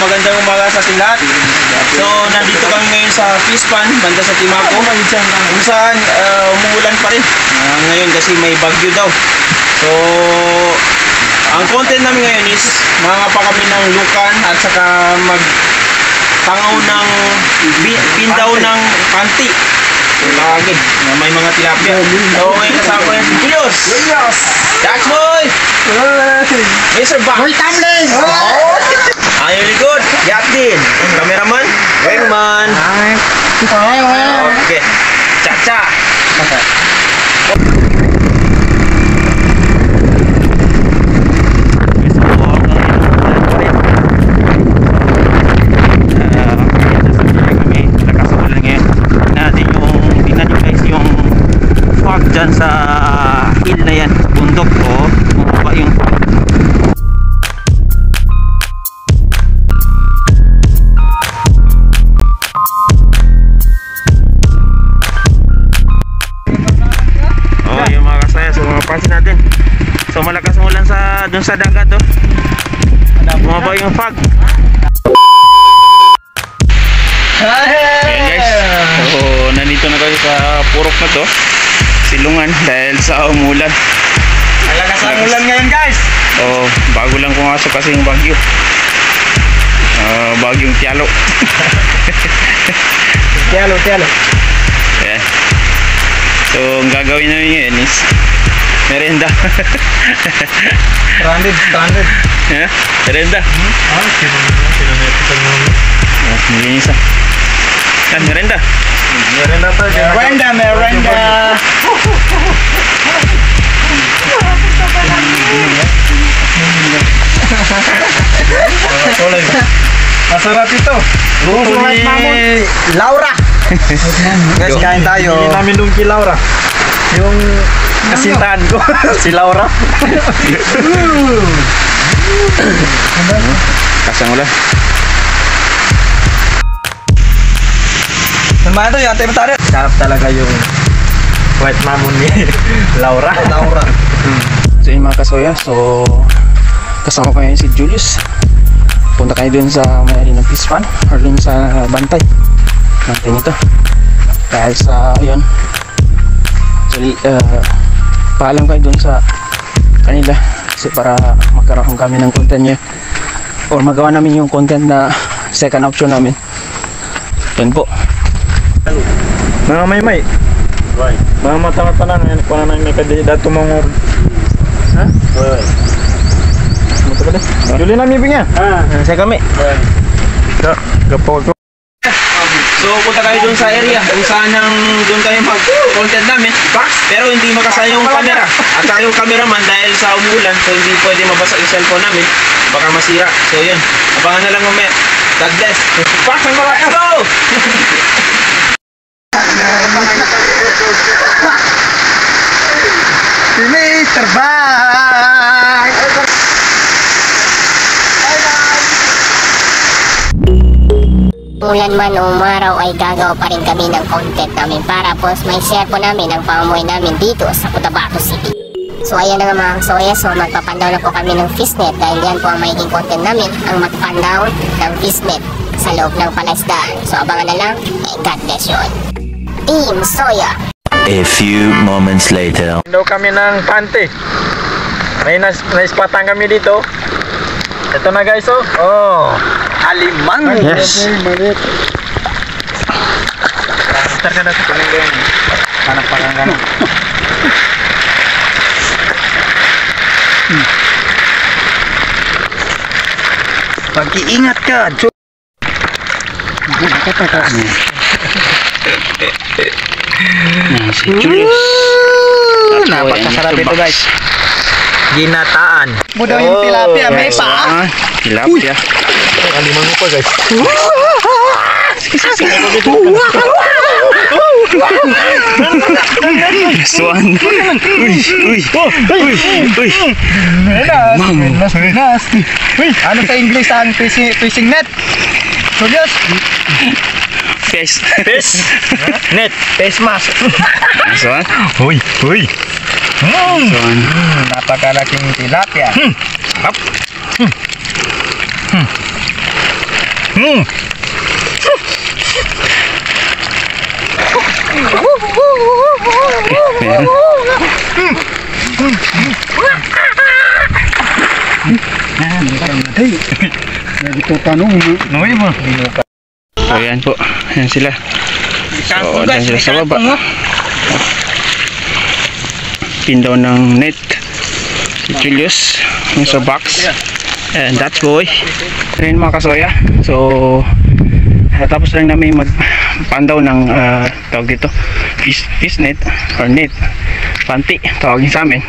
magandang umaga sa ating lahat. So, nandito kami ngayon sa fish pond, banda sa Timaco. Kung saan, umuulan pa rin. Ngayon kasi may bagyo daw. So, ang content namin ngayon is mangapa kami ng lukan at saka magtangaw ng pindaw ng panty. Lagi, na may mga tilapia. So, ngayon kasama ko yung si Julius. Dax Boy! Mr. Box! Boy Tamlin! Ayun likod, Yatin! Cameraman, Wengman! Okay, Cha-cha! Dyan sa hill na yan, sa bundok o bumaba yung yung mga kasaya. So mapapansin natin, so malakas ang ulan sa dun sa dagat oh. Bumaba yung fog. Okay guys, so nandito na kayo sa purok na to, silungan, dahil sa umulan. Malakas ang ulan ngayon guys. Oh, bago lang pumasok kasi yung bagyo. Bagyong Tialo. Tialo. Yeah. So, ang gagawin namin ngayon is merenda. Stranded. Yeah? Merenda. Nilinisan. Merenda. Merenda. Masarap ito. Luto ni Laura. Guys, kain tayo. Hindi namin doon kay Laura. Yung kasintahan ko. Si Laura. Kasang ulan. Naman ito yung ate-matari. Sarap talaga yung white mamon ni Laura. So yun mga kasoya, so kasama ko ngayon si Julius. Punta kayo dun sa may ng fish pond or dun sa bantay nito. Dahil sa yun, actually paalam kayo dun sa kanila kasi para magkaroon kami ng content niya or magawa namin yung content na second option namin. Yun po mga may right. Mga mata-mata na yan, kung na may kandidato mga ha? Right. Mata ka deh? Juli na mibing yan? Saya kami so punta kayo dun sa area kung saan dun kayo mag-content namin, pero hindi makasaya yung camera at saka yung cameraman dahil sa umulan, so hindi pwede mabasa yung cellphone namin, baka masira. So yun, abangan na lang mamaya. God bless. Pasang ko lang. Go! Sini terbang. Ulan man o umaraw ay gagawa pa rin kami ng content namin para po may share po namin ang pamumuhay namin dito sa Cotabato City. So ayan na nga mga kasoya, so magpapandaw na po kami ng fishnet dahil yan po ang magiging content namin, ang magpandaw ng fishnet sa loob ng palaisdaan. So abangan na lang, and God bless you all. Team Soya. A few moments later. Daw kami ng pante. May naispatan kami dito. Ito na guys oh. Oh, alimang. Yes. Start ka na sa tuloy ngayon. Hanap pa lang gano'n. Pag-iingat ka. Si Julius. Napakasarap ito guys. Ginataan. Mudaw yung tilapia, may paa. Tilapia. Alimang mo pa guys. Suan. Uy. Ano sa English ang fishing net? Julius. Fish. Net. Fish mask. Suan. Uy. Napakalaking tilapia. Meron. So yan po, yan sila. So yan sila sa baba. Pindaw ng net si Julius yung sa box, and that's boy. Rin mga kasoya. So tapos lang namin magpandaw ng tawag dito fish net or net, panti tawagin sa amin.